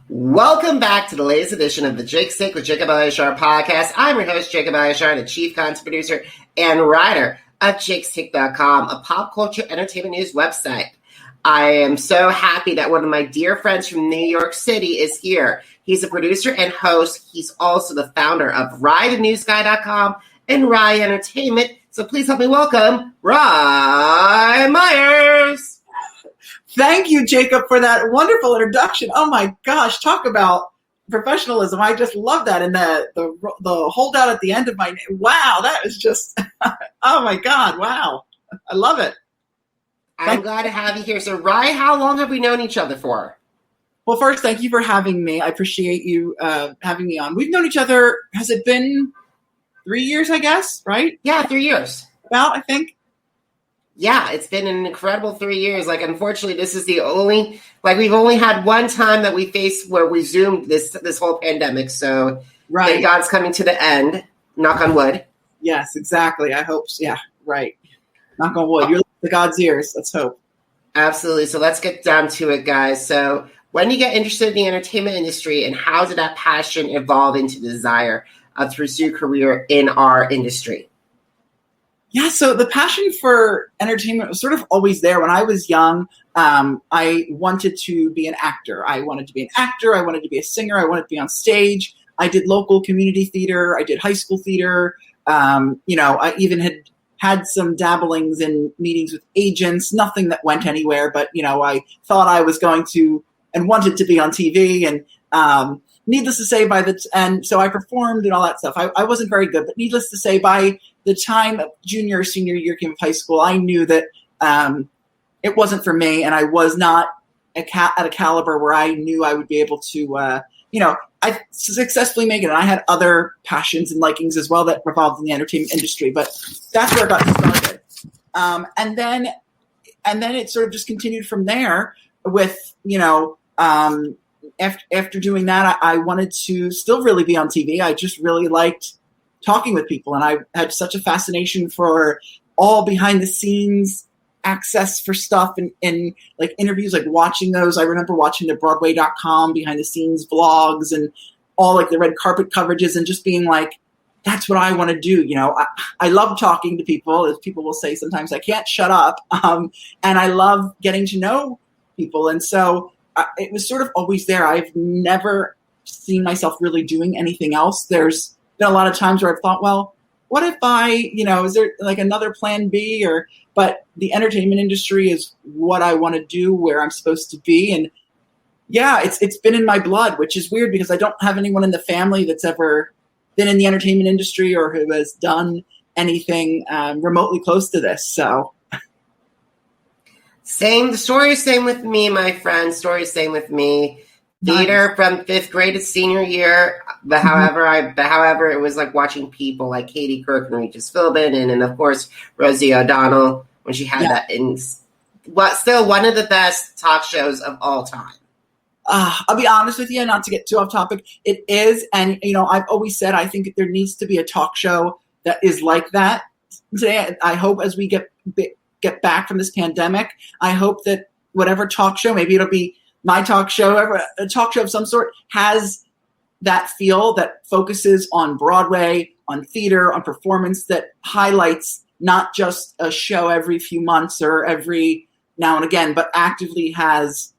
Welcome back to the latest edition of the Jake Stick with Jacob Elyachar Podcast. I'm your host, Jacob Elyachar, the chief content producer and writer of JakeStick.com, a pop culture entertainment news website. I am so happy that one of my dear friends from New York City is here. He's a producer and host. He's also the founder of RyeTheNewsGuy.com and Rye Entertainment. So please help me welcome Rye Myers. Thank you, Jacob, for that wonderful introduction. Oh my gosh, talk about professionalism. I just love that. And the holdout at the end of my name. Wow, that is just, oh my God, wow. I love it. I'm glad to have you here. So, Rye, how long have we known each other for? Well, first, thank you for having me. I appreciate you having me on. We've known each other, has it been 3 years, I guess, right? Yeah, 3 years. About, I think. Yeah, it's been an incredible 3 years. Unfortunately, this is the only, we've only had one time that we faced where we Zoomed this whole pandemic. So, right. Thank God it's coming to the end. Knock on wood. Yes, exactly. I hope so. Yeah, right. Knock on wood. You're the God's ears. Let's hope. Absolutely. So let's get down to it, guys. So when did you get interested in the entertainment industry, and how did that passion evolve into the desire to pursue a career in our industry? Yeah, so the passion for entertainment was sort of always there. When I was young, I wanted to be an actor. I wanted to be an actor. I wanted to be a singer. I wanted to be on stage. I did local community theater. I did high school theater. I even had some dabblings in meetings with agents, nothing that went anywhere. But, I thought I was going to and wanted to be on TV. And needless to say, and so I performed and all that stuff. I wasn't very good, but needless to say, by the time of junior or senior year came of high school, I knew that it wasn't for me, and I was not at a caliber where I knew I would be able to, I successfully make it. And I had other passions and likings as well that revolved in the entertainment industry, but that's where I got started. And then it sort of just continued from there with, after doing that, I wanted to still really be on TV. I just really liked talking with people, and I had such a fascination for all behind the scenes access for stuff and interviews, watching those. I remember watching the Broadway.com behind the scenes vlogs and all the red carpet coverages, and just being that's what I want to do. I love talking to people, as people will say sometimes I can't shut up. And I love getting to know people. And so it was sort of always there. I've never seen myself really doing anything else. There's been a lot of times where I've thought, well, what if I, is there another plan B? But the entertainment industry is what I want to do, where I'm supposed to be. And yeah, it's been in my blood, which is weird because I don't have anyone in the family that's ever been in the entertainment industry or who has done anything remotely close to this. So. The story is same with me, my friend. Story is same with me. Theater from fifth grade to senior year. But however, it was like watching people like Katie Couric and Regis Philbin, and of course Rosie ODonnell when she had that in what still one of the best talk shows of all time. I'll be honest with you, not to get too off topic. It is, and I've always said I think there needs to be a talk show that is like that. Today, I hope as we get back from this pandemic, I hope that whatever talk show, maybe it'll be my talk show, a talk show of some sort, has that feel that focuses on Broadway, on theater, on performance, that highlights not just a show every few months or every now and again, but actively has,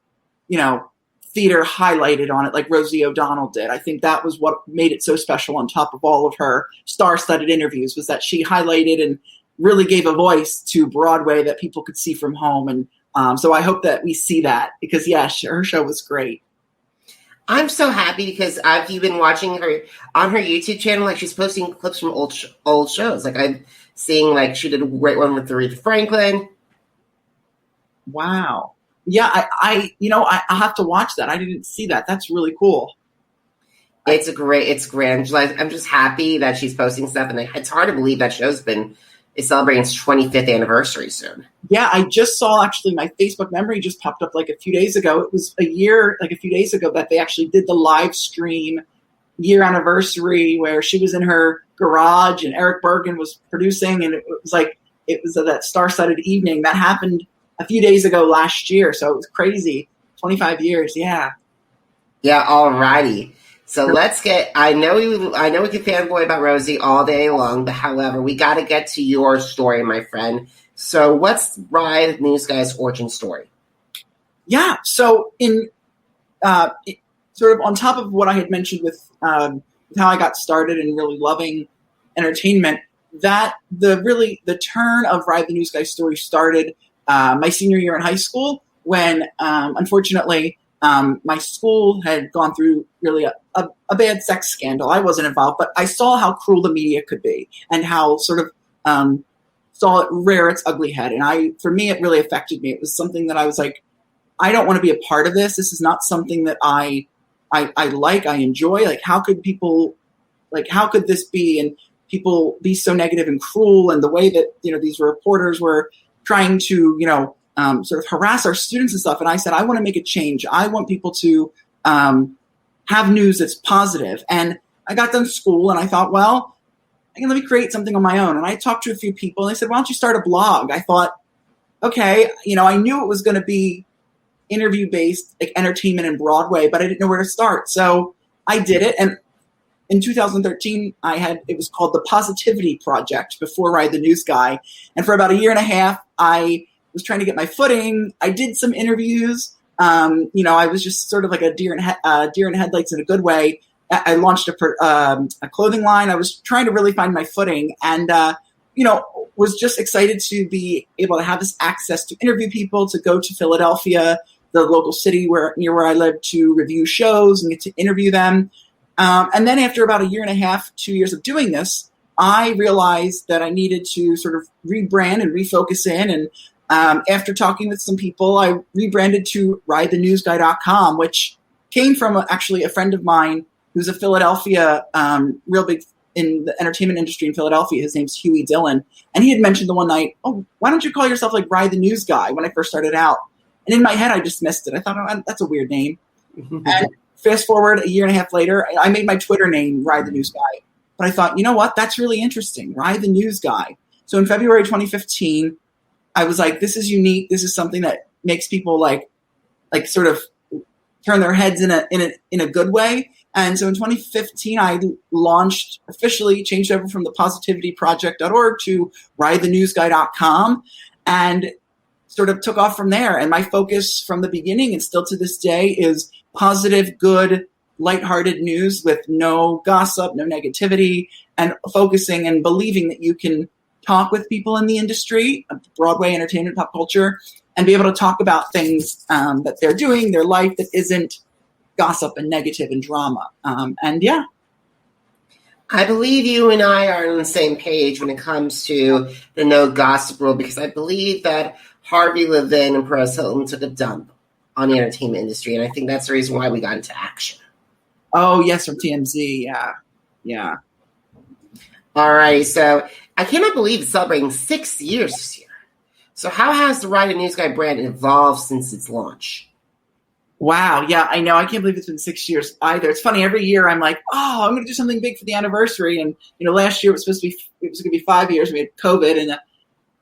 theater highlighted on it like Rosie ODonnell did. I think that was what made it so special on top of all of her star-studded interviews, was that she highlighted and really gave a voice to Broadway that people could see from home. And so I hope that we see that because, her show was great. I'm so happy because I've been watching her on her YouTube channel. She's posting clips from old shows. I'm seeing she did a great one with Aretha Franklin. Wow. Yeah, I have to watch that. I didn't see that. That's really cool. It's grand. I'm just happy that she's posting stuff, and it's hard to believe that show's is celebrating its 25th anniversary soon. Yeah, I just saw actually my Facebook memory just popped up a few days ago. It was a few days ago that they actually did the live stream year anniversary where she was in her garage and Eric Bergen was producing, and it was that star-studded evening that happened a few days ago last year. So it was crazy. 25 years. Yeah. Yeah, alrighty. So let's get. I know we can fanboy about Rosie all day long, but however, we got to get to your story, my friend. So, what's Rye the News Guy's origin story? Yeah. So, sort of on top of what I had mentioned with how I got started and really loving entertainment, that the turn of Rye the News Guy story started my senior year in high school when, unfortunately, my school had gone through really a bad sex scandal. I wasn't involved, but I saw how cruel the media could be and how sort of saw it rear its ugly head. And for me, it really affected me. It was something that I was like, I don't want to be a part of this. This is not something that I enjoy. Like, how could this be? And people be so negative and cruel, and the way that, these reporters were trying to, sort of harass our students and stuff. And I said, I want to make a change. I want people to have news that's positive. And I got done school and I thought, well, let me create something on my own. And I talked to a few people and they said, why don't you start a blog? I thought, okay, I knew it was going to be interview-based, like entertainment and Broadway, but I didn't know where to start. So I did it. And in 2013, it was called the Positivity Project before Rye the News Guy. And for about a year and a half, I was trying to get my footing. I did some interviews. I was just sort of like a deer in headlights in a good way. I launched a clothing line. I was trying to really find my footing, and was just excited to be able to have this access to interview people, to go to Philadelphia, the local city near where I lived, to review shows and get to interview them. And then after about a year and a half, 2 years of doing this, I realized that I needed to sort of rebrand and refocus in. And after talking with some people, I rebranded to RyeTheNewsGuy.com, which came from actually a friend of mine who's a Philadelphia, real big in the entertainment industry in Philadelphia. His name's Huey Dillon. And he had mentioned the one night, oh, why don't you call yourself like Rye the News Guy, when I first started out? And in my head, I dismissed it. I thought, oh, that's a weird name. And fast forward a year and a half later, I made my Twitter name Rye the News Guy. But I thought, you know what? That's really interesting. Rye the News Guy. So in February 2015, I was like, this is unique. This is something that makes people like sort of turn their heads in a good way. And so in 2015, I launched, officially changed over from the positivityproject.org to RyeTheNewsGuy.com, and sort of took off from there. And my focus from the beginning and still to this day is positive, good, lighthearted news with no gossip, no negativity, and focusing and believing that you can talk with people in the industry, Broadway, entertainment, pop culture, and be able to talk about things that they're doing, their life, that isn't gossip and negative and drama. I believe you and I are on the same page when it comes to the no gossip rule, because I believe that Harvey Levin and Perez Hilton took a dump on the entertainment industry, and I think that's the reason why we got into action. Oh, yes, from TMZ, yeah. All right, so I cannot believe it's celebrating 6 years this year. So how has the Rye the News Guy brand evolved since its launch? Wow, yeah, I know. I can't believe it's been 6 years either. It's funny, every year I'm like, oh, I'm going to do something big for the anniversary. And, last year it was going to be 5 years. We had COVID. And,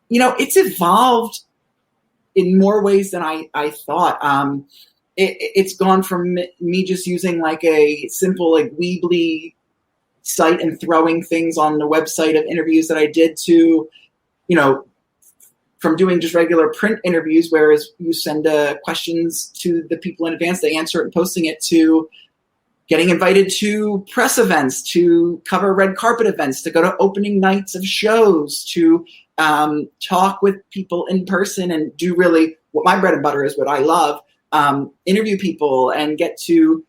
it's evolved in more ways than I thought. It's gone from me just using like a simple like Weebly site and throwing things on the website of interviews that I did to, from doing just regular print interviews, whereas you send questions to the people in advance, they answer it and posting it, to getting invited to press events, to cover red carpet events, to go to opening nights of shows, to talk with people in person and do really what my bread and butter is, what I love, interview people and get to,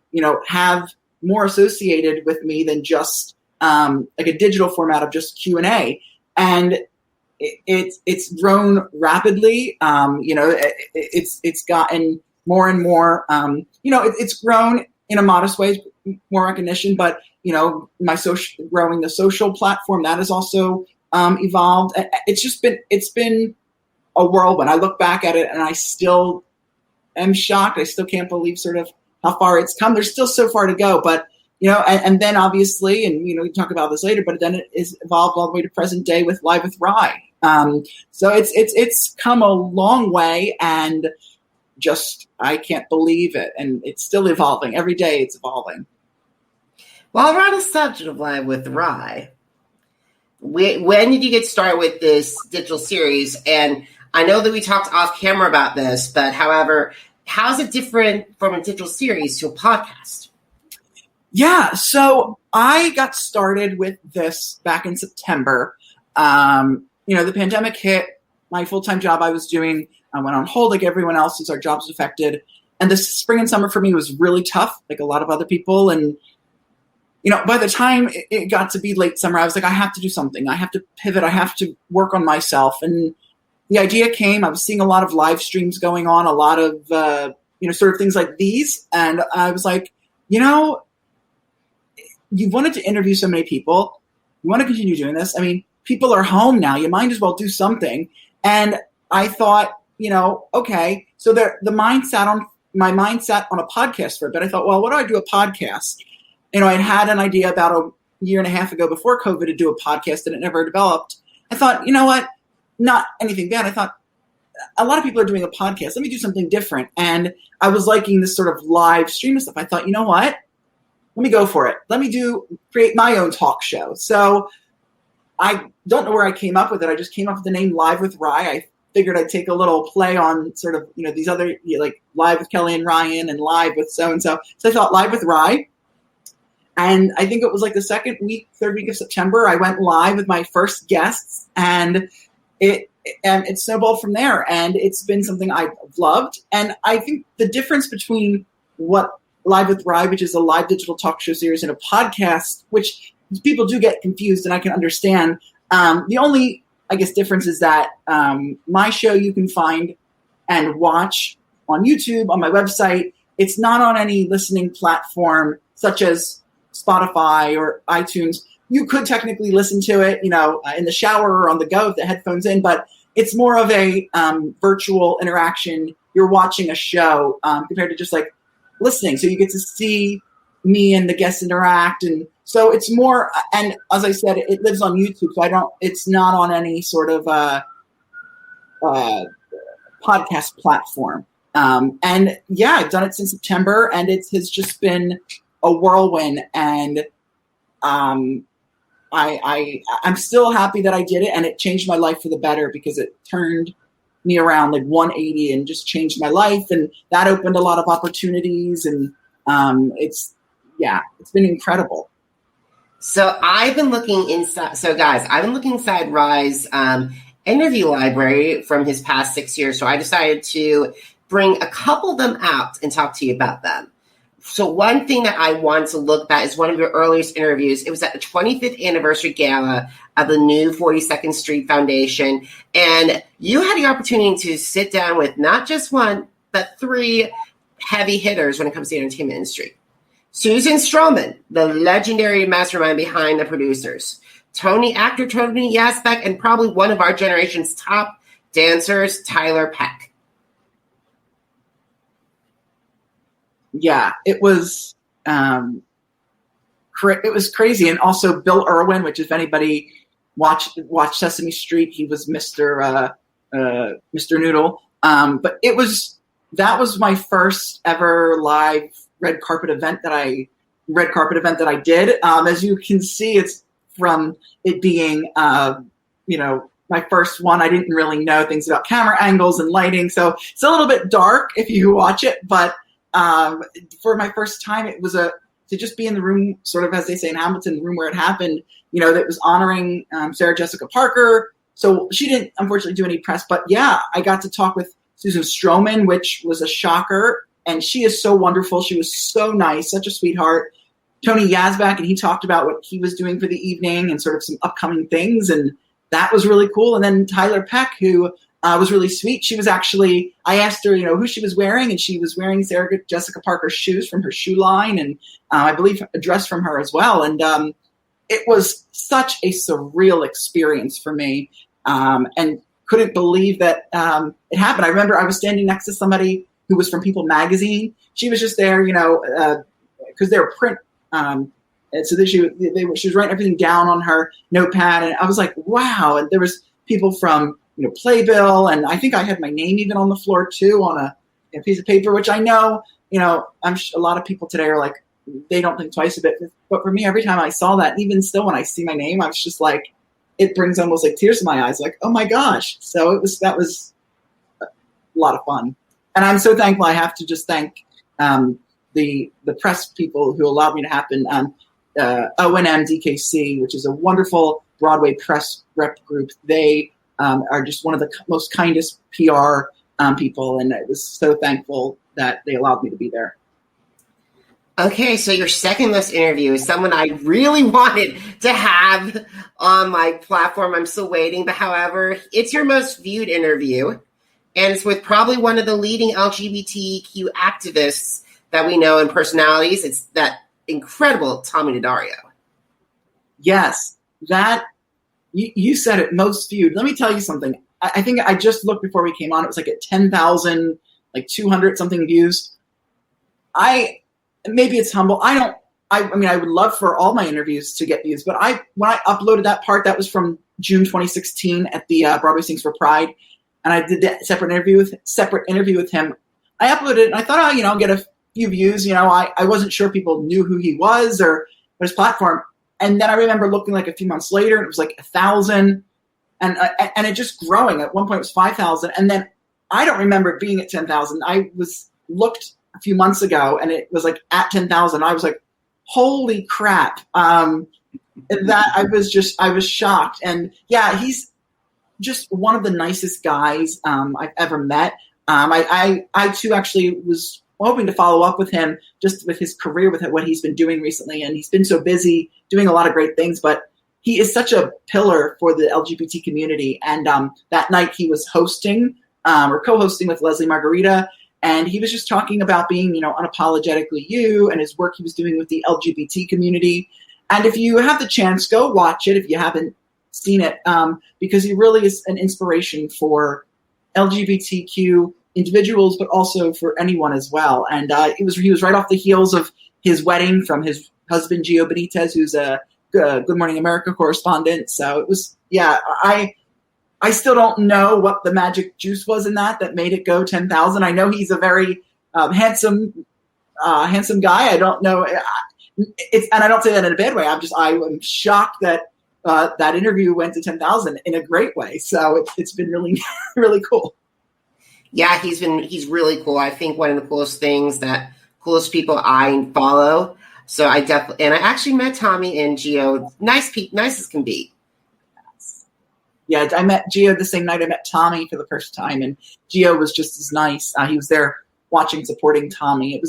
have more associated with me than just like a digital format of just Q&A. And it's grown rapidly. It's gotten more and more. It's grown in a modest way, more recognition. But growing the social platform, that has also evolved. It's been a whirlwind. I look back at it and I still am shocked. I still can't believe sort of how far it's come. There's still so far to go, but. And then obviously, and we talk about this later, but then it is evolved all the way to present day with Live with Rye. So it's come a long way, and I can't believe it. And it's still evolving. Every day it's evolving. While we're on the subject of Live with Rye, when did you get started with this digital series? And I know that we talked off camera about this, but however, how is it different from a digital series to a podcast? Yeah, so I got started with this back in September. The pandemic hit. My full-time job I was doing went on hold like everyone else as our jobs affected. And the spring and summer for me was really tough, like a lot of other people. And, by the time it got to be late summer, I was like, I have to do something. I have to pivot. I have to work on myself. And the idea came. I was seeing a lot of live streams going on, a lot of, sort of things like these. And I was like, you wanted to interview so many people. You want to continue doing this. I mean, people are home now. You might as well do something. And I thought, okay. So my mind sat on a podcast for a bit. I thought, well, what do I do a podcast? I'd had an idea about a year and a half ago before COVID to do a podcast, and it never developed. I thought, you know what? Not anything bad. I thought a lot of people are doing a podcast. Let me do something different. And I was liking this sort of live stream stuff. I thought, you know what? Let me go for it. Let me create my own talk show. So I don't know where I came up with it. I just came up with the name Live with Rye. I figured I'd take a little play on sort of, these other, like Live with Kelly and Ryan and Live with so-and-so. So I thought Live with Rye. And I think it was like the third week of September, I went live with my first guests, and it snowballed from there. And it's been something I've loved. And I think the difference between what Live with Rye, which is a live digital talk show series, and a podcast, which people do get confused, and I can understand. The only, I guess, difference is that my show you can find and watch on YouTube, on my website. It's not on any listening platform such as Spotify or iTunes. You could technically listen to it, in the shower or on the go with the headphones in, but it's more of a virtual interaction. You're watching a show compared to just like listening. So you get to see me and the guests interact. And so it's more, and as I said, it lives on YouTube. So it's not on any sort of podcast platform. And yeah, I've done it since September, and it has just been a whirlwind. And I'm still happy that I did it, and it changed my life for the better because it turned me around like 180 and just changed my life. And that opened a lot of opportunities, and it's been incredible. So I've been looking inside. So guys, I've been looking inside Rye's interview library from his past 6 years. So I decided to bring a couple of them out and talk to you about them. So one thing that I wanted to look at is one of your earliest interviews. It was at the 25th anniversary gala of the new 42nd Street Foundation. And you had the opportunity to sit down with not just one, but three heavy hitters when it comes to the entertainment industry. Susan Stroman, the legendary mastermind behind the producers. Actor Tony Yazbek, and probably one of our generation's top dancers, Tyler Peck. Yeah, it was crazy. And also Bill Irwin, which if anybody watched Sesame Street, he was Mr. Noodle. But that was my first ever live red carpet event that I did. As you can see, it's from it being my first one. I didn't really know things about camera angles and lighting, so it's a little bit dark if you watch it, but for my first time, it was to just be in the room, sort of as they say in Hamilton, the room where it happened, that was honoring Sarah Jessica Parker. So she didn't, unfortunately, do any press. But yeah, I got to talk with Susan Stroman, which was a shocker. And she is so wonderful. She was so nice, such a sweetheart. Tony Yazbek, and he talked about what he was doing for the evening and sort of some upcoming things. And that was really cool. And then Tyler Peck, who was really sweet. She was actually, I asked her, who she was wearing, and she was wearing Sarah Jessica Parker's shoes from her shoe line, and I believe a dress from her as well. And it was such a surreal experience for me, and couldn't believe that it happened. I remember I was standing next to somebody who was from People magazine. She was just there, because they're print. And so she was writing everything down on her notepad, and I was like, wow. And there was people from Playbill, and I think I had my name even on the floor too on a piece of paper, which I know, a lot of people today are like, they don't think twice of it. But for me, every time I saw that, even still when I see my name, I was just like, it brings almost like tears to my eyes, like, oh my gosh. So that was a lot of fun. And I'm so thankful. I have to just thank the press people who allowed me to happen. O&M DKC, which is a wonderful Broadway press rep group. They are just one of the most kindest PR people, and I was so thankful that they allowed me to be there. Okay, so your second most interview is someone I really wanted to have on my platform. I'm still waiting, but however, it's your most viewed interview, and it's with probably one of the leading LGBTQ activists that we know and personalities. It's that incredible Tommy Nadeau. Yes, that you said it, most viewed. Let me tell you something. I think I just looked before we came on. It was like at 10,000, like 200 something views. Maybe it's humble. I would love for all my interviews to get views, but when I uploaded that part, that was from June 2016 at the Broadway Sings for Pride, and I did that separate interview with him. I uploaded it, and I thought, I'll get a few views. I wasn't sure people knew who he was or his platform. And then I remember looking like a few months later, and it was like 1,000, and it just growing. At one point, it was 5,000, and then I don't remember it being at 10,000. I looked a few months ago, and it was like at 10,000. I was like, holy crap! That I was shocked. And yeah, he's just one of the nicest guys I've ever met. I too actually was hoping to follow up with him just with his career, with what he's been doing recently. And he's been so busy doing a lot of great things, but he is such a pillar for the LGBT community. And that night he was hosting or co-hosting with Leslie Margarita. And he was just talking about being, unapologetically you and his work he was doing with the LGBT community. And if you have the chance, go watch it if you haven't seen it, because he really is an inspiration for LGBTQ individuals, but also for anyone as well. And he was right off the heels of his wedding from his husband, Gio Benitez, who's a Good Morning America correspondent. So it was, I still don't know what the magic juice was in that made it go 10,000. I know he's a very handsome guy. I don't know. And I don't say that in a bad way. I'm shocked that that interview went to 10,000 in a great way. So it's been really, really cool. Yeah, he's really cool. I think one of the coolest people I follow. So I actually met Tommy and Gio. Nice as can be. Yeah, I met Gio the same night I met Tommy for the first time, and Gio was just as nice. He was there watching, supporting Tommy.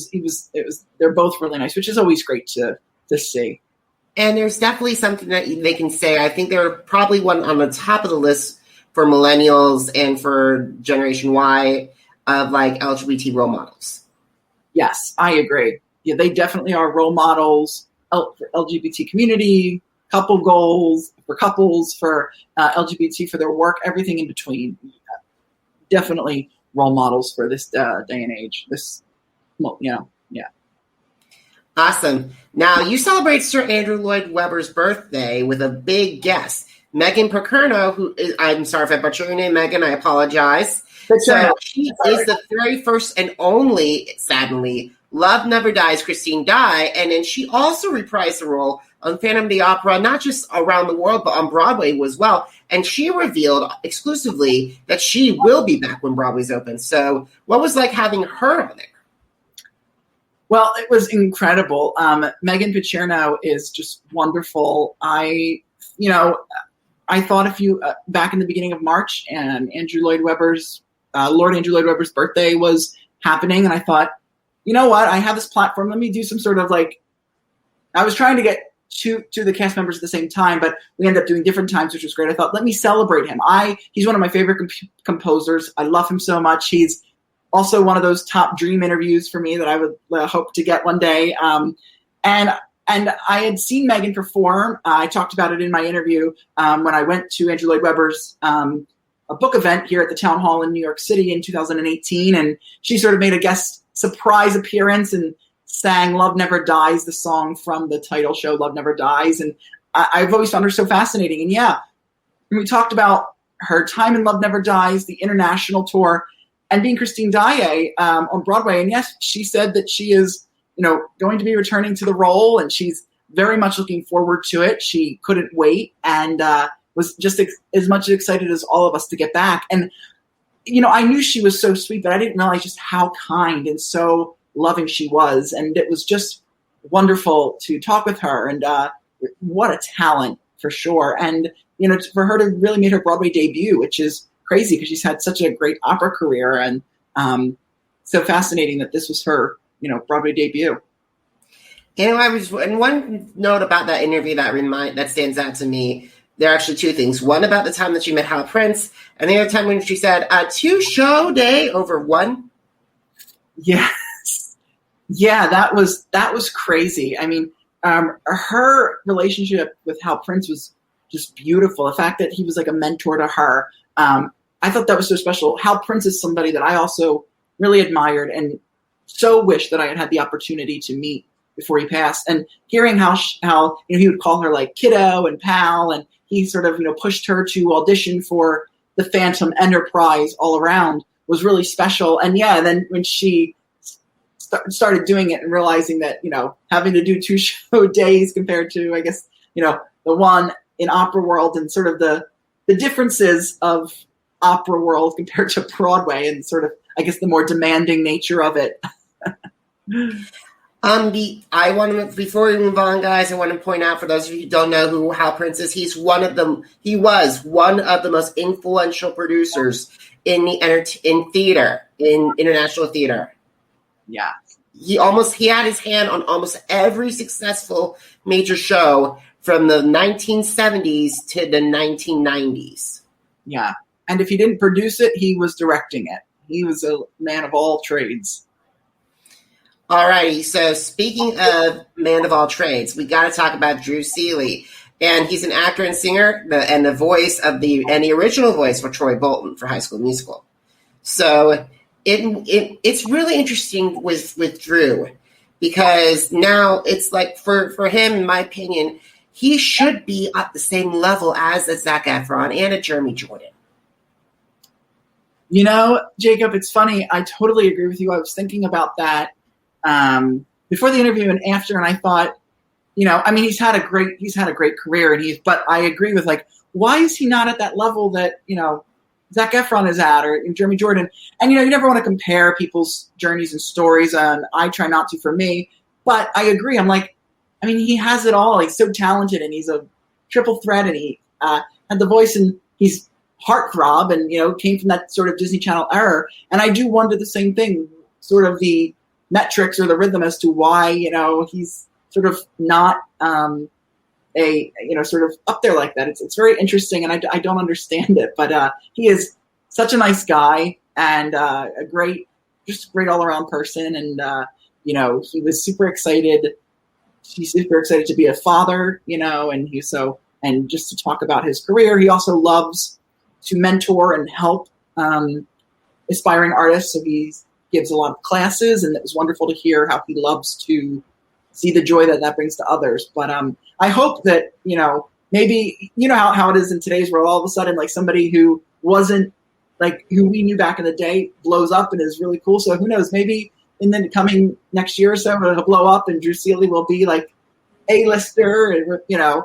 They're both really nice, which is always great to see. And there's definitely something that they can say. I think they're probably one on the top of the list for millennials and for Generation Y of like LGBT role models. Yes, I agree. Yeah, they definitely are role models for LGBT community, couple goals, for couples, for LGBT, for their work, everything in between. Definitely role models for this day and age. Yeah. Awesome. Now, you celebrate Sir Andrew Lloyd Webber's birthday with a big guest, Megan Picerno, I'm sorry if I butchered your name, Megan, I apologize. So she is the very first and only, sadly, Love Never Dies Christine Dye, and then she also reprised the role on Phantom of the Opera, not just around the world, but on Broadway as well. And she revealed exclusively that she will be back when Broadway's open. So what was like having her on there? Well, it was incredible. Megan Picerno is just wonderful. I thought if you back in the beginning of March, and Lord Andrew Lloyd Webber's birthday was happening, and I thought, you know what? I have this platform. Let me do some sort of I was trying to get to the cast members at the same time, but we ended up doing different times, which was great. I thought, let me celebrate him. He's one of my favorite composers. I love him so much. He's also one of those top dream interviews for me that I would hope to get one day. And I had seen Megan perform. I talked about it in my interview when I went to Andrew Lloyd Webber's a book event here at the Town Hall in New York City in 2018. And she sort of made a guest surprise appearance and sang Love Never Dies, the song from the title show Love Never Dies. And I've always found her so fascinating. And yeah, we talked about her time in Love Never Dies, the international tour. and being Christine Daae on Broadway. And yes, she said that she is, going to be returning to the role, and she's very much looking forward to it. She couldn't wait, and was just as much excited as all of us to get back. And, I knew she was so sweet, but I didn't realize just how kind and so loving she was. And it was just wonderful to talk with her, and what a talent for sure. And, for her to really make her Broadway debut, which is crazy because she's had such a great opera career, and so fascinating that this was her, Broadway debut. And one note about that interview that stands out to me, there are actually two things. One about the time that she met Hal Prince, and the other time when she said, 2 show day over 1. Yes. Yeah, that was crazy. I mean, her relationship with Hal Prince was just beautiful. The fact that he was like a mentor to her, I thought that was so special. Hal Prince is somebody that I also really admired and so wish that I had had the opportunity to meet before he passed. And hearing how he would call her like kiddo and pal, and he sort of pushed her to audition for the Phantom Enterprise all around was really special. And yeah, then when she started doing it and realizing that having to do 2 show days compared to, I guess, the one in opera world, and sort of the differences of opera world compared to Broadway, and sort of, I guess, the more demanding nature of it. Before we move on, guys, I want to point out, for those of you who don't know who Hal Prince is, he was one of the most influential producers in theater, in international theater. Yeah. He had his hand on almost every successful major show from the 1970s to the 1990s. Yeah. And if he didn't produce it, he was directing it. He was a man of all trades. All righty. So speaking of man of all trades, we got to talk about Drew Seeley. And he's an actor and singer, and the original voice for Troy Bolton for High School Musical. So it's really interesting with Drew, because now it's like for him, in my opinion, he should be at the same level as a Zac Efron and a Jeremy Jordan. Jacob, it's funny. I totally agree with you. I was thinking about that before the interview and after, and I thought, he's had a great career, but I agree with, like, why is he not at that level that Zac Efron is at, or Jeremy Jordan? And you never want to compare people's journeys and stories, and I try not to for me. But I agree. I'm like, he has it all. He's so talented, and he's a triple threat, and he had the voice, and he's heartthrob, and came from that sort of Disney Channel era. And I do wonder the same thing, sort of the metrics or the rhythm as to why he's sort of not sort of up there like that. It's very interesting, and I don't understand it. But he is such a nice guy, and a great all around person. And he was super excited. He's super excited to be a father, and just to talk about his career. He also loves to mentor and help aspiring artists. So he gives a lot of classes, and it was wonderful to hear how he loves to see the joy that brings to others. But I hope that, maybe, how it is in today's world, all of a sudden, like, somebody who wasn't, like, who we knew back in the day blows up and is really cool. So who knows, maybe in the coming next year or so, it'll blow up, and Drew Seeley will be like A-lister, and,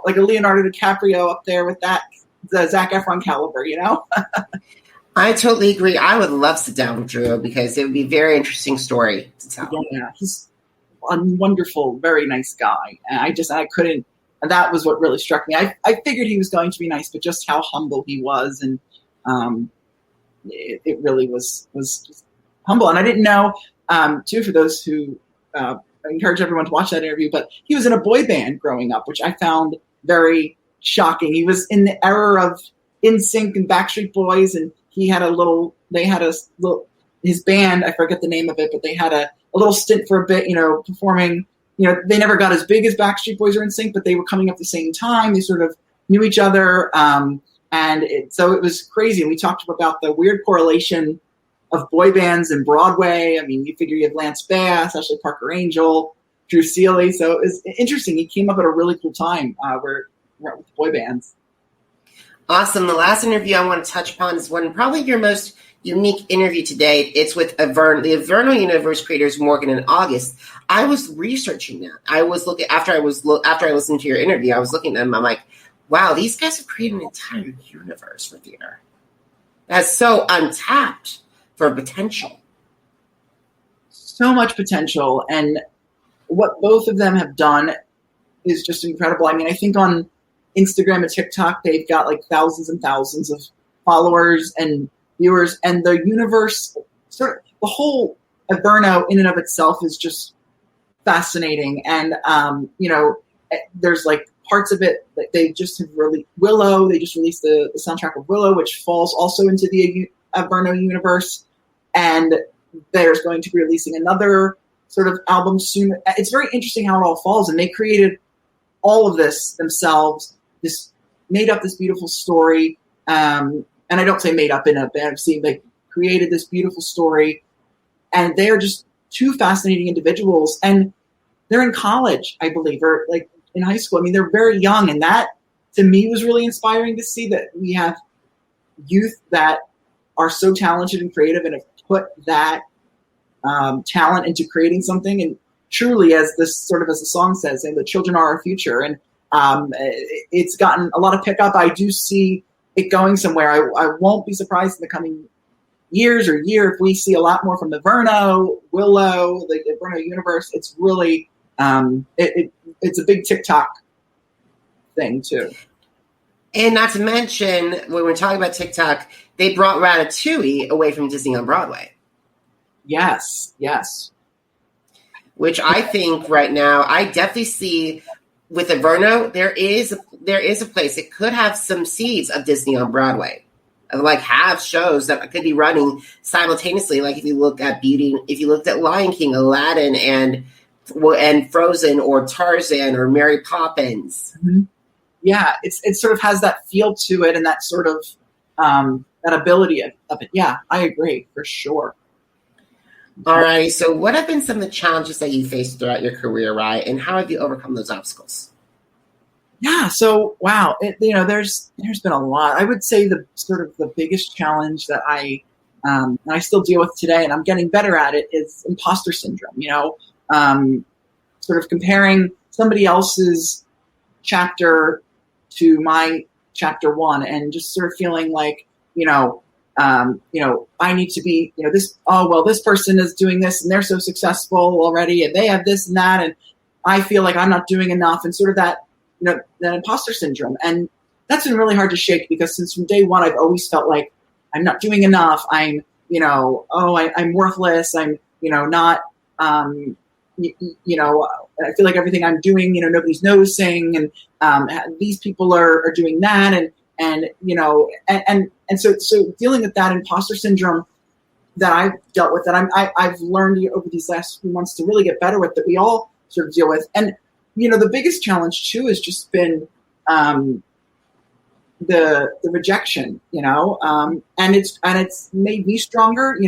like a Leonardo DiCaprio up there with the Zac Efron caliber, I totally agree. I would love to sit down with Drew, because it would be a very interesting story to tell. Yeah, he's a wonderful, very nice guy. And I couldn't, and that was what really struck me. I figured he was going to be nice, but just how humble he was, and it really was just humble. And I didn't know, too, for those who, I encourage everyone to watch that interview, but he was in a boy band growing up, which I found very shocking. He was in the era of NSYNC and Backstreet Boys, and his band, I forget the name of it, but they had a little stint for a bit, performing, they never got as big as Backstreet Boys or NSYNC, but they were coming up at the same time. They sort of knew each other. So it was crazy. And we talked about the weird correlation of boy bands and Broadway. You figure you have Lance Bass, Ashley Parker Angel, Drew Seeley. So it was interesting. He came up at a really cool time with boy bands. Awesome. The last interview I want to touch upon is one, probably your most unique interview today. It's with the Vernal Universe creators, Morgan and August. I was researching that. I was looking after I listened to your interview. I was looking at them. I'm like, wow, these guys have created an entire universe for theater that's so untapped for potential. So much potential, and what both of them have done is just incredible. I mean, I think on Instagram and TikTok, they've got like thousands and thousands of followers and viewers, and the universe, sort of the whole Vernal in and of itself is just fascinating. And, there's like parts of it that they just have released. Willow, they just released the soundtrack of Willow, which falls also into the Vernal universe. And there's going to be releasing another sort of album soon. It's very interesting how it all falls. And they created all of this themselves, made up this beautiful story. And I don't say made up in a bad scene. They created this beautiful story, and they are just two fascinating individuals. And they're in college, I believe, or like in high school. I mean, they're very young, and that to me was really inspiring to see that we have youth that are so talented and creative and have put that talent into creating something. And truly, as the song says, and the children are our future. And it's gotten a lot of pickup. I do see it going somewhere. I won't be surprised in the coming years or year if we see a lot more from the Willow, the Vernal universe. It's really it's a big TikTok thing too. And not to mention, when we're talking about TikTok, they brought Ratatouille away from Disney on Broadway. Yes. Which I think right now, I definitely see with the Vernal, there is a place. It could have some seeds of Disney on Broadway. Like have shows that could be running simultaneously. Like if you look at if you looked at Lion King, Aladdin, and Frozen, or Tarzan, or Mary Poppins. Mm-hmm. Yeah, it sort of has that feel to it, and that sort of that ability of it. Yeah, I agree for sure. All right. So, what have been some of the challenges that you faced throughout your career, Rye, and how have you overcome those obstacles? Yeah. So, wow. There's been a lot. I would say the biggest challenge that I still deal with today, and I'm getting better at it, is imposter syndrome. Sort of comparing somebody else's chapter to my chapter one, and just sort of feeling like, I need to be, this person is doing this and they're so successful already and they have this and that, and I feel like I'm not doing enough, and sort of that, that imposter syndrome. And that's been really hard to shake, because since from day one, I've always felt like I'm not doing enough. I'm, I'm worthless. I'm, not, I feel like everything I'm doing, nobody's noticing, and these people are doing that, and so dealing with that imposter syndrome that I've dealt with, that I've learned over these last few months to really get better with, that we all sort of deal with. And the biggest challenge too has just been the rejection, and it's made me stronger.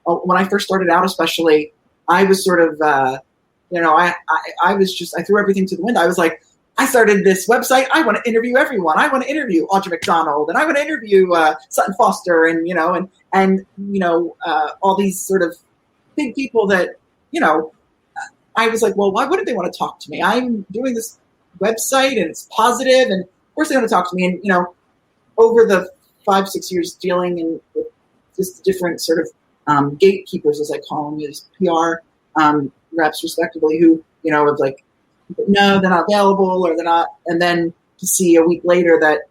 When I first started out, especially, I was sort of I threw everything to the wind. I was like, I started this website. I want to interview everyone. I want to interview Audra McDonald, and I want to interview Sutton Foster, and all these sort of big people that, I was like, well, why wouldn't they want to talk to me? I'm doing this website and it's positive, and of course they want to talk to me. And, over the 5-6 years dealing with just different sort of gatekeepers, as I call them, is PR reps respectively, who, have like, no, they're not available, or they're not. And then to see a week later that,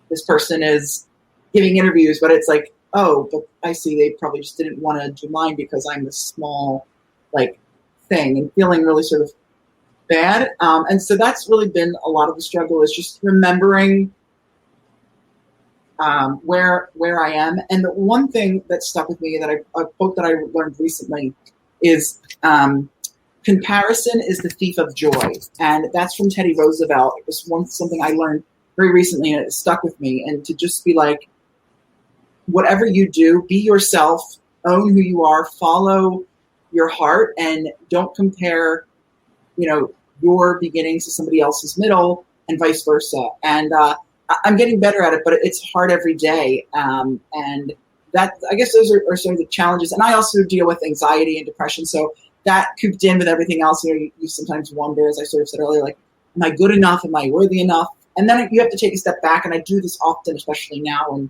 this person is giving interviews, but it's like, oh, but I see they probably just didn't want to do mine because I'm this small, thing, and feeling really sort of bad. And so that's really been a lot of the struggle, is just remembering where I am. And the one thing that stuck with me, that a quote that I learned recently, is comparison is the thief of joy. And that's from Teddy Roosevelt. It was something I learned very recently, and it stuck with me. And to just be like, whatever you do, be yourself, own who you are, follow your heart, and don't compare, your beginnings to somebody else's middle, and vice versa. And I'm getting better at it, but it's hard every day. And that, I guess those are sort of the challenges. And I also deal with anxiety and depression. So that cooped in with everything else. You sometimes wonder, as I sort of said earlier, like, am I good enough? Am I worthy enough? And then you have to take a step back. And I do this often, especially now in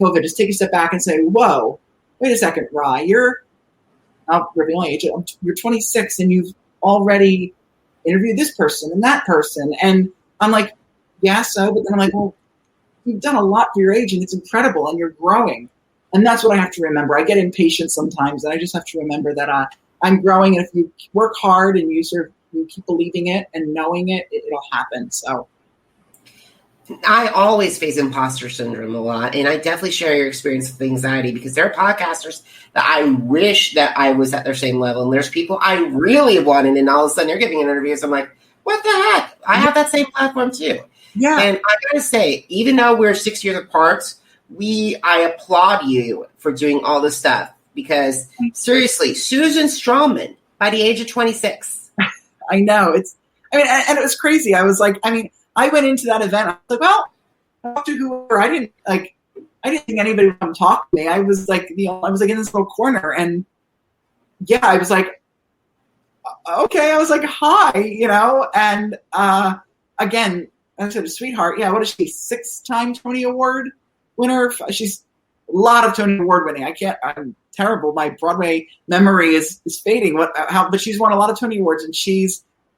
COVID, just take a step back and say, whoa, wait a second, Rye, I'll reveal my age, you're 26 and you've already interviewed this person and that person. And I'm like, yeah, so, but then I'm like, well, you've done a lot for your age and it's incredible and you're growing. And that's what I have to remember. I get impatient sometimes and I just have to remember that I'm growing. And if you work hard and you keep believing it and knowing it, it'll happen. So I always face imposter syndrome a lot, and I definitely share your experience with anxiety because there are podcasters that I wish that I was at their same level, and there's people I really wanted, and all of a sudden they're giving interviews. I'm like, what the heck? I have that same platform too. Yeah. And I gotta say, even though we're 6 years apart, I applaud you for doing all this stuff because seriously, Susan Stroman by the age of 26. I know and it was crazy. I was like, I went into that event. I was like, well, I talked to whoever. I didn't think anybody would come talk to me. I was like, I was like in this little corner, and yeah, I was like, okay. I was like, hi, and again, I said, a sweetheart. Yeah, what is she? 6-time Tony Award winner. She's a lot of Tony Award winning. I'm terrible. My Broadway memory is fading. But she's won a lot of Tony Awards, and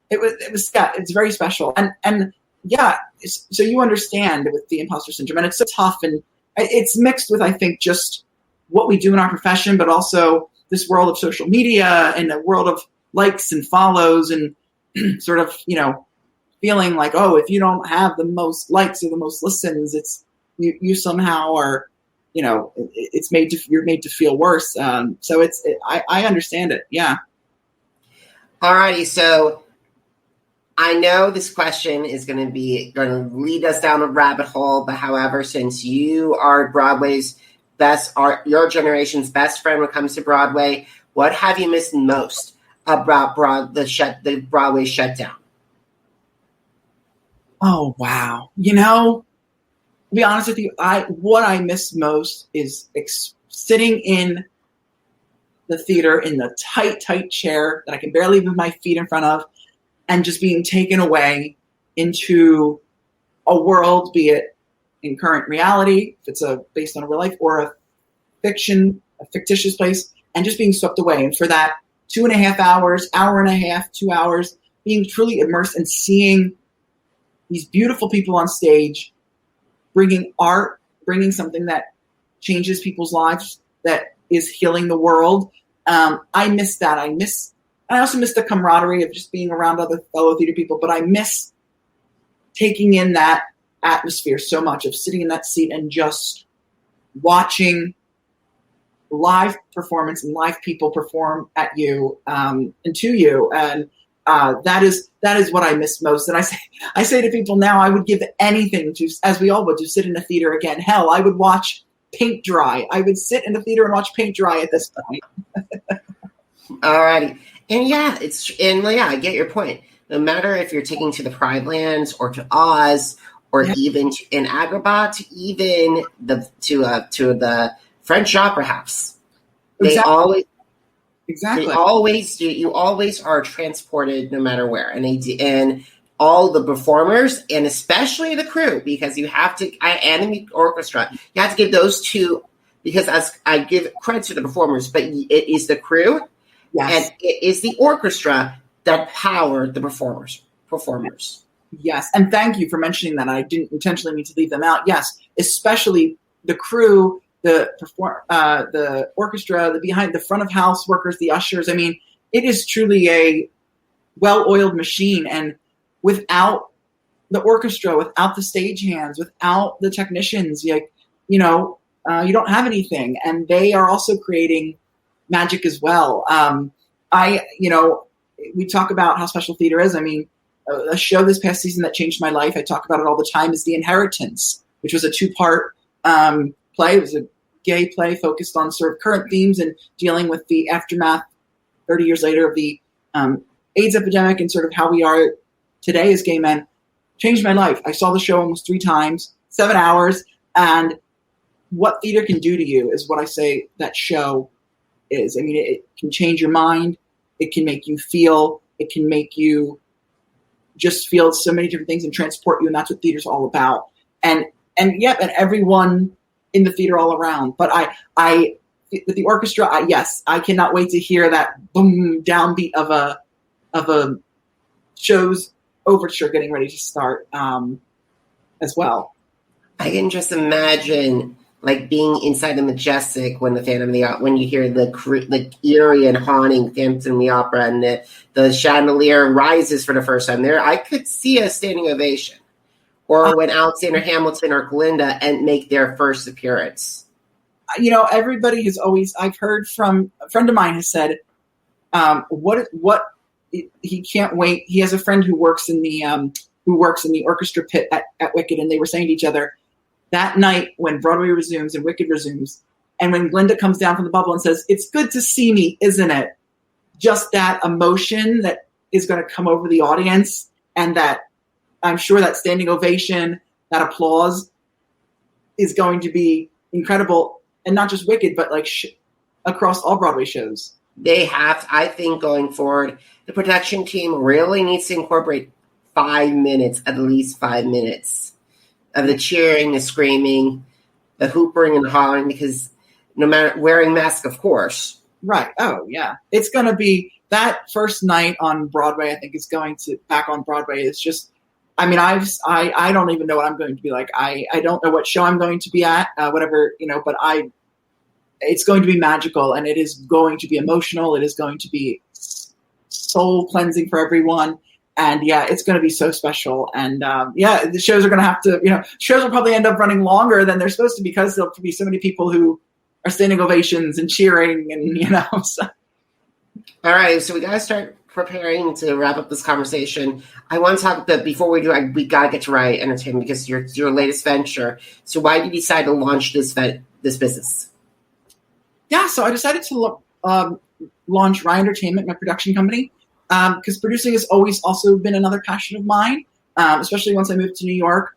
it's very special. And yeah, so you understand with the imposter syndrome, and it's so tough, and it's mixed with, I think, just what we do in our profession, but also this world of social media and the world of likes and follows and sort of, feeling like, oh, if you don't have the most likes or the most listens, it's you somehow are, you're made to feel worse. So I understand it. Yeah. All righty. So I know this question is going to lead us down a rabbit hole, but however, since you are Broadway's your generation's best friend when it comes to Broadway, what have you missed most about the Broadway shutdown? Oh, wow. To be honest with you, what I miss most is sitting in the theater in the tight chair that I can barely move my feet in front of, and just being taken away into a world, be it in current reality, if it's based on a real life, or a fictitious place, and just being swept away. And for that 2.5 hours, hour and a half, 2 hours, being truly immersed and seeing these beautiful people on stage, bringing art, bringing something that changes people's lives, that is healing the world. I miss that. I also miss the camaraderie of just being around other fellow theater people, but I miss taking in that atmosphere so much, of sitting in that seat and just watching live performance and live people perform at you and to you. And that is what I miss most. And I say to people now, I would give anything to, as we all would, to sit in a theater again. Hell, I would watch paint dry. I would sit in the theater and watch paint dry at this point. All righty. And I get your point. No matter if you're taking to the Pride Lands or to Oz or even in Agrabah, even to the French Opera House, Exactly. They always do. You always are transported no matter where, and all the performers and especially the crew, because you have to, and the orchestra, you have to give those two, because as I give credit to the performers, but it is the crew. Yes. And it is the orchestra that power the performers. Yes, and thank you for mentioning that. I didn't intentionally mean to leave them out. Yes, especially the crew, the orchestra, the front of house workers, the ushers. I mean, it is truly a well-oiled machine, and without the orchestra, without the stage-hands, without the technicians, you don't have anything. And they are also creating magic as well. We talk about how special theater is. I mean, a show this past season that changed my life, I talk about it all the time, is The Inheritance, which was a 2-part play. It was a gay play focused on sort of current themes and dealing with the aftermath 30 years later of the AIDS epidemic and sort of how we are today as gay men. Changed my life. I saw the show almost 3 times, 7 hours, and what theater can do to you is what I say that show is. I mean, it can change your mind. It can make you feel. It can make you just feel so many different things and transport you, and that's what theater's all about. And everyone in the theater all around. But I with the orchestra, I cannot wait to hear that boom downbeat of a show's overture getting ready to start as well. I can just imagine like being inside the Majestic when the Phantom of the Opera, when you hear the eerie and haunting Phantom of the Opera and the chandelier rises for the first time there. I could see a standing ovation. Or when Alexander Hamilton or Glinda and make their first appearance. Everybody has always, I've heard from a friend of mine has said, he can't wait. He has a friend who works in the orchestra pit at Wicked, and they were saying to each other, that night when Broadway resumes and Wicked resumes, and when Glinda comes down from the bubble and says, "It's good to see me, isn't it?" Just that emotion that is going to come over the audience, and that I'm sure that standing ovation, that applause is going to be incredible. And not just Wicked, but like across all Broadway shows. They have, I think going forward, the production team really needs to incorporate 5 minutes, at least 5 minutes of the cheering, the screaming, the hoopering and hollering, because no matter wearing masks, of course. Right. Oh, yeah. It's going to be that first night on Broadway. I think is going to back on Broadway. It's just, I mean, I don't even know what I'm going to be like. I don't know what show I'm going to be at, whatever, but it's going to be magical, and it is going to be emotional. It is going to be soul cleansing for everyone. And yeah, it's going to be so special. And the shows are going to have to, shows will probably end up running longer than they're supposed to because there'll be so many people who are standing ovations and cheering and, so. All right. So we got to start preparing to wrap up this conversation. I want to talk that before we do, we got to get to Rye Entertainment because it's your latest venture. So why did you decide to launch this business? Yeah. So I decided to launch Rye Entertainment, my production company. Because producing has always also been another passion of mine, especially once I moved to New York.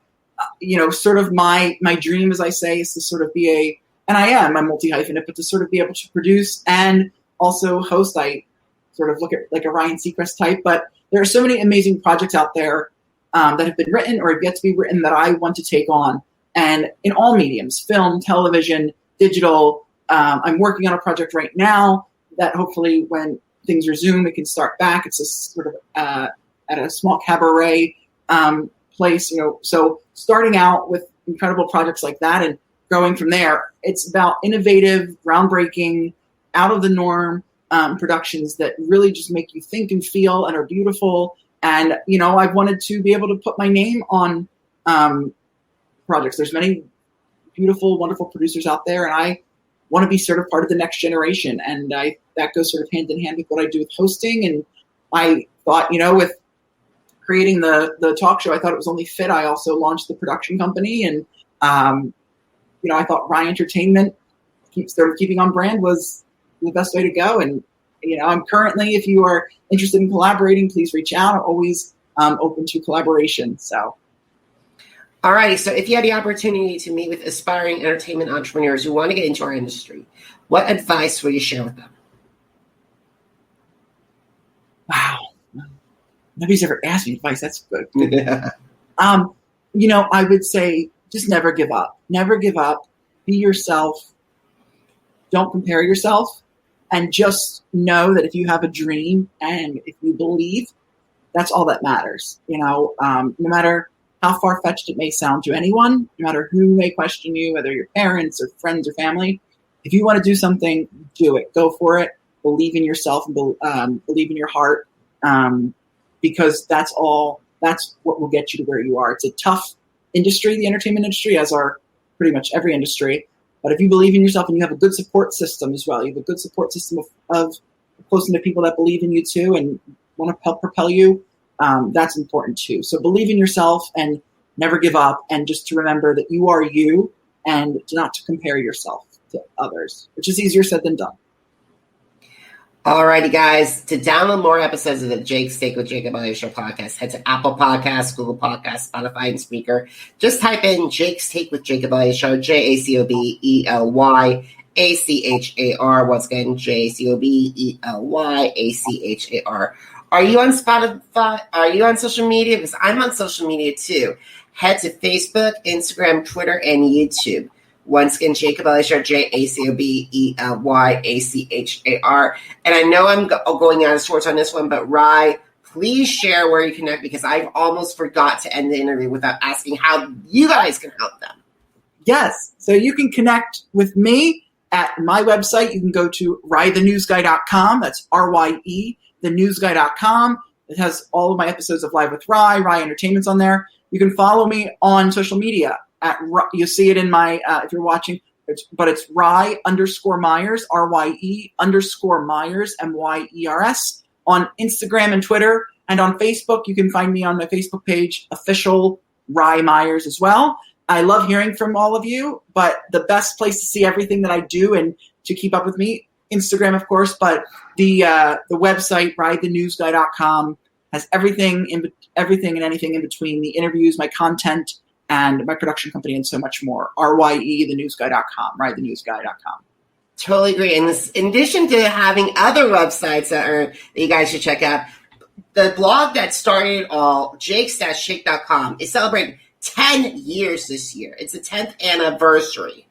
Sort of my dream, as I say, is to sort of be and I am a multi-hyphenate, but to sort of be able to produce and also host. I sort of look at like a Ryan Seacrest type, but there are so many amazing projects out there that have been written or have yet to be written that I want to take on. And in all mediums, film, television, digital, I'm working on a project right now that hopefully when things resume, it can start back. It's a sort of at a small cabaret place, So starting out with incredible projects like that and going from there, it's about innovative, groundbreaking, out of the norm productions that really just make you think and feel and are beautiful. And I've wanted to be able to put my name on projects. There's many beautiful, wonderful producers out there, and I want to be sort of part of the next generation. And that goes sort of hand in hand with what I do with hosting. And I thought, with creating the talk show, I thought it was only fit. I also launched the production company, and I thought Rye Entertainment, keeping on brand was the best way to go. And I'm currently, if you are interested in collaborating, please reach out. I'm always open to collaboration. So. All right. So if you had the opportunity to meet with aspiring entertainment entrepreneurs who want to get into our industry, what advice would you share with them? Wow. Nobody's ever asked me advice. That's good. Yeah. I would say just never give up. Never give up. Be yourself. Don't compare yourself. And just know that if you have a dream and if you believe, that's all that matters. No matter how far-fetched it may sound to anyone, no matter who may question you, whether your parents or friends or family, if you want to do something, do it. Go for it. Believe in yourself and believe in your heart, because that's what will get you to where you are. It's a tough industry, the entertainment industry, as are pretty much every industry. But if you believe in yourself and you have a good support system as well, you have a good support system of close to people that believe in you too and want to help propel you, that's important too. So believe in yourself and never give up, and just to remember that you are you and not to compare yourself to others, which is easier said than done. Alrighty, guys. To download more episodes of the Jake's Take with Jacob Elyachar podcast, head to Apple Podcasts, Google Podcasts, Spotify, and Spreaker. Just type in Jake's Take with Jacob Elyachar, JACOBELYACHAR. Once again, JACOBELYACHAR. Are you on Spotify? Are you on social media? Because I'm on social media too. Head to Facebook, Instagram, Twitter, and YouTube. Once again, Jacob Elyachar, JACOBELYACHAR. And I know I'm going out of sorts on this one, but Rye, please share where you connect because I've almost forgot to end the interview without asking how you guys can help them. Yes. So you can connect with me at my website. You can go to ryethenewsguy.com. That's RYE, thenewsguy.com. It has all of my episodes of Live with Rye. Rye Entertainment's on there. You can follow me on social media. You'll see it in my, if you're watching, but it's Rye _Myers, RYE _Myers, MYERS, on Instagram and Twitter. And on Facebook, you can find me on my Facebook page, official Rye Myers as well. I love hearing from all of you, but the best place to see everything that I do and to keep up with me, Instagram, of course, but the website, ryethenewsguy.com, has everything and anything in between, the interviews, my content, and my production company, and so much more. RYE, thenewsguy.com, ryethenewsguy.com. Totally agree. And this, in addition to having other websites that you guys should check out, the blog that started it all, jakes-shake.com, is celebrating 10 years this year. It's the 10th anniversary.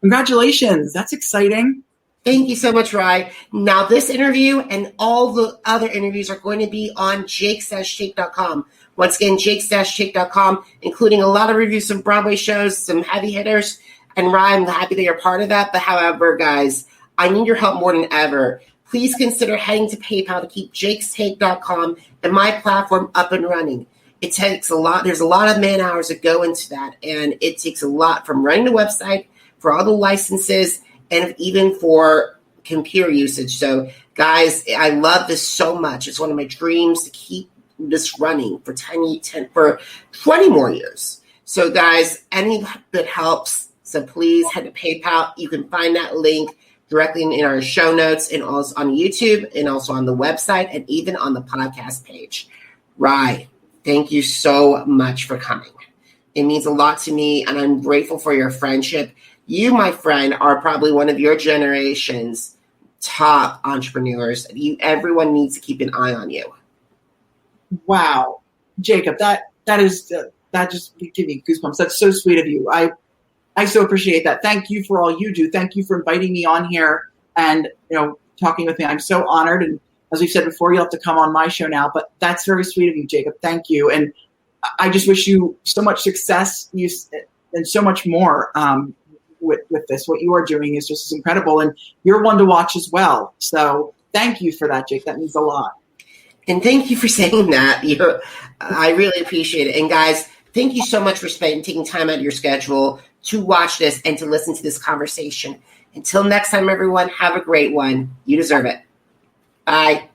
Congratulations. That's exciting. Thank you so much, Rye. Now, this interview and all the other interviews are going to be on jakes-shake.com. Once again, jakes-shake.com, including a lot of reviews of Broadway shows, some heavy hitters. And Rye, I'm happy that you're part of that. But however, guys, I need your help more than ever. Please consider heading to PayPal to keep jakes-take.com and my platform up and running. It takes a lot. There's a lot of man hours that go into that. And it takes a lot from running the website, for all the licenses, and even for computer usage. So, guys, I love this so much. It's one of my dreams to keep this running for 20 more years. So, guys, any bit helps. So please head to PayPal. You can find that link directly in our show notes and also on YouTube and also on the website and even on the podcast page. Rye, thank you so much for coming. It means a lot to me, and I'm grateful for your friendship. You, my friend, are probably one of your generation's top entrepreneurs. Everyone needs to keep an eye on you. Wow, Jacob, that just give me goosebumps. That's so sweet of you. I so appreciate that. Thank you for all you do. Thank you for inviting me on here and talking with me. I'm so honored. And as we said before, you'll have to come on my show now. But that's very sweet of you, Jacob. Thank you. And I just wish you so much success and so much more with this. What you are doing is just incredible. And you're one to watch as well. So thank you for that, Jake. That means a lot. And thank you for saying that. I really appreciate it. And guys, thank you so much for taking time out of your schedule to watch this and to listen to this conversation. Until next time, everyone, have a great one. You deserve it. Bye.